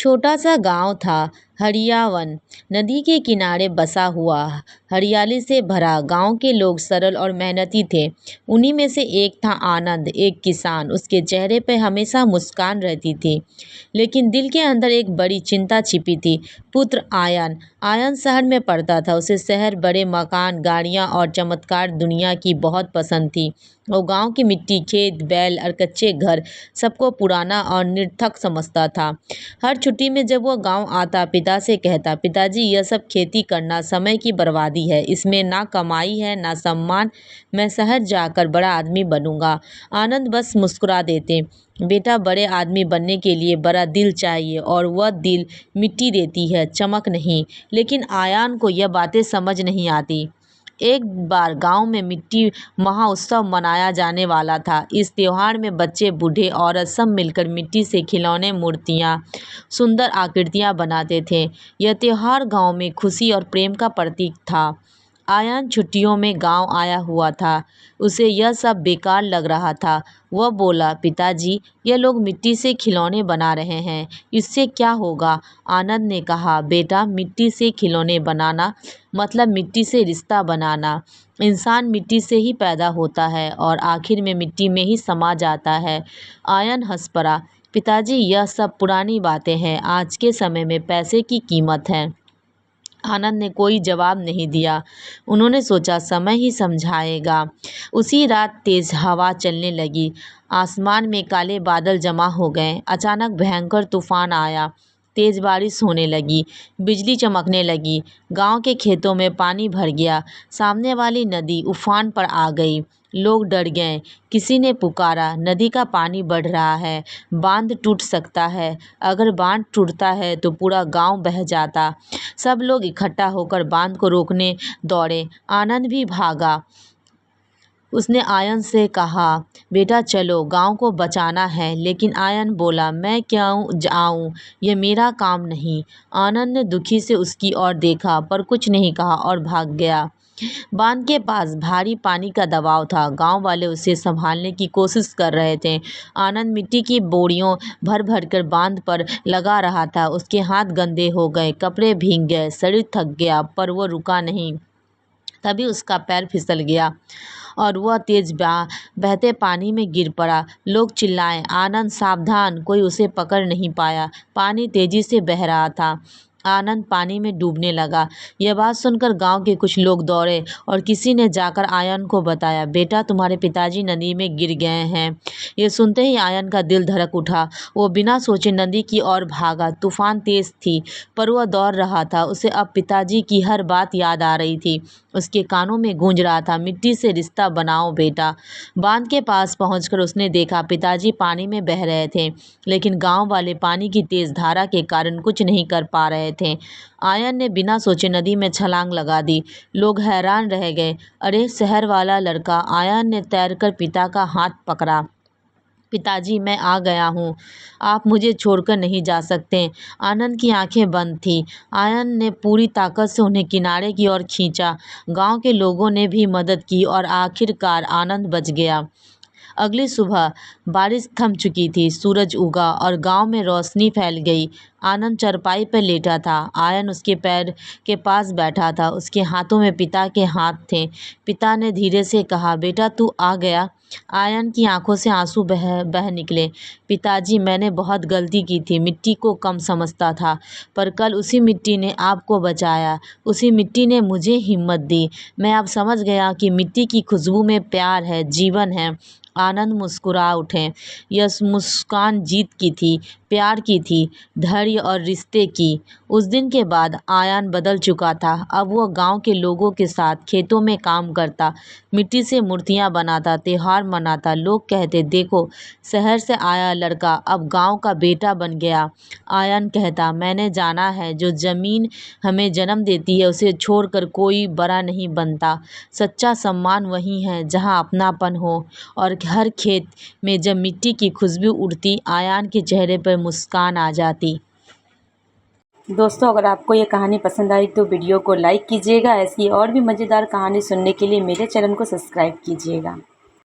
छोटा सा गांव था, हरियावन। नदी के किनारे बसा हुआ, हरियाली से भरा। गांव के लोग सरल और मेहनती थे। उन्हीं में से एक था आनंद, एक किसान। उसके चेहरे पर हमेशा मुस्कान रहती थी, लेकिन दिल के अंदर एक बड़ी चिंता छिपी थी। पुत्र आयन। आयन शहर में पढ़ता था। उसे शहर, बड़े मकान, गाड़ियां और चमत्कार दुनिया की बहुत पसंद थी। वो गांव की मिट्टी, खेत, बैल और कच्चे घर सबको पुराना और निरर्थक समझता था। हर छुट्टी में जब वो गांव आता, पिता से कहता, पिताजी यह सब खेती करना समय की बर्बादी है, इसमें ना कमाई है ना सम्मान। मैं शहर जाकर बड़ा आदमी बनूंगा। आनंद बस मुस्कुरा देते, बेटा बड़े आदमी बनने के लिए बड़ा दिल चाहिए, और वह दिल मिट्टी देती है, चमक नहीं। लेकिन आयान को यह बातें समझ नहीं आती। एक बार गांव में मिट्टी महोत्सव मनाया जाने वाला था। इस त्योहार में बच्चे, बूढ़े, औरत सब मिलकर मिट्टी से खिलौने, मूर्तियां, सुंदर आकृतियां बनाते थे। यह त्योहार गांव में खुशी और प्रेम का प्रतीक था। आयान छुट्टियों में गांव आया हुआ था। उसे यह सब बेकार लग रहा था। वह बोला, पिताजी ये लोग मिट्टी से खिलौने बना रहे हैं, इससे क्या होगा? आनंद ने कहा, बेटा मिट्टी से खिलौने बनाना मतलब मिट्टी से रिश्ता बनाना। इंसान मिट्टी से ही पैदा होता है और आखिर में मिट्टी में ही समा जाता है। आयन हंस पड़ा, पिताजी यह सब पुरानी बातें हैं, आज के समय में पैसे की कीमत है। आनंद ने कोई जवाब नहीं दिया। उन्होंने सोचा समय ही समझाएगा। उसी रात तेज हवा चलने लगी। आसमान में काले बादल जमा हो गए। अचानक भयंकर तूफान आया। तेज बारिश होने लगी, बिजली चमकने लगी। गांव के खेतों में पानी भर गया। सामने वाली नदी उफान पर आ गई। लोग डर गए। किसी ने पुकारा, नदी का पानी बढ़ रहा है, बांध टूट सकता है। अगर बांध टूटता है तो पूरा गांव बह जाता। सब लोग इकट्ठा होकर बांध को रोकने दौड़े। आनंद भी भागा। उसने आयन से कहा, बेटा चलो, गांव को बचाना है। लेकिन आयन बोला, मैं क्यों जाऊं, यह मेरा काम नहीं। आनंद ने दुखी से उसकी ओर देखा पर कुछ नहीं कहा और भाग गया। बांध के पास भारी पानी का दबाव था। गांव वाले उसे संभालने की कोशिश कर रहे थे। आनंद मिट्टी की बोरियों भर भर कर बांध पर लगा रहा था। उसके हाथ गंदे हो गए, कपड़े भीग गए, शरीर थक गया, पर वो रुका नहीं। तभी उसका पैर फिसल गया और वह तेज बहते पानी में गिर पड़ा। लोग चिल्लाए, आनंद सावधान! कोई उसे पकड़ नहीं पाया। पानी तेजी से बह रहा था। आनंद पानी में डूबने लगा। यह बात सुनकर गांव के कुछ लोग दौड़े और किसी ने जाकर आयन को बताया, बेटा तुम्हारे पिताजी नदी में गिर गए हैं। ये सुनते ही आयन का दिल धड़क उठा। वो बिना सोचे नदी की ओर भागा। तूफान तेज थी पर वह दौड़ रहा था। उसे अब पिताजी की हर बात याद आ रही थी। उसके कानों में गूंज रहा था, मिट्टी से रिश्ता बनाओ बेटा। बांध के पास पहुंचकर उसने देखा, पिताजी पानी में बह रहे थे, लेकिन गांव वाले पानी की तेज धारा के कारण कुछ नहीं कर पा रहे थे। आयन ने बिना सोचे नदी में छलांग लगा दी। लोग हैरान रह गए। अरे शहर वाला लड़का! आयन ने तैरकर पिता का हाथ पकड़ा। पिताजी मैं आ गया हूँ, आप मुझे छोड़कर नहीं जा सकते। आनंद की आंखें बंद थीं। आयन ने पूरी ताकत से उन्हें किनारे की ओर खींचा। गांव के लोगों ने भी मदद की और आखिरकार आनंद बच गया। अगली सुबह बारिश थम चुकी थी। सूरज उगा और गांव में रोशनी फैल गई। आनंद चारपाई पर लेटा था। आयन उसके पैर के पास बैठा था। उसके हाथों में पिता के हाथ थे। पिता ने धीरे से कहा, बेटा तू आ गया। आयन की आंखों से आंसू बह बह निकले। पिताजी मैंने बहुत गलती की थी, मिट्टी को कम समझता था, पर कल उसी मिट्टी ने आपको बचाया, उसी मिट्टी ने मुझे हिम्मत दी। मैं अब समझ गया कि मिट्टी की खुशबू में प्यार है, जीवन है। आनंद मुस्कुरा उठे। यह मुस्कान जीत की थी, प्यार की थी, धैर्य और रिश्ते की। उस दिन के बाद आयन बदल चुका था। अब वह गांव के लोगों के साथ खेतों में काम करता, मिट्टी से मूर्तियां बनाता, त्योहार मनाता। लोग कहते, देखो शहर से आया लड़का अब गांव का बेटा बन गया। आयन कहता, मैंने जाना है जो ज़मीन हमें जन्म देती है उसे छोड़कर कोई बड़ा नहीं बनता। सच्चा सम्मान वही है जहाँ अपनापन हो। और हर खेत में जब मिट्टी की खुशबू उड़ती, आयन के चेहरे पर मुस्कान आ जाती। दोस्तों अगर आपको ये कहानी पसंद आई तो वीडियो को लाइक कीजिएगा। ऐसी और भी मज़ेदार कहानी सुनने के लिए मेरे चैनल को सब्सक्राइब कीजिएगा।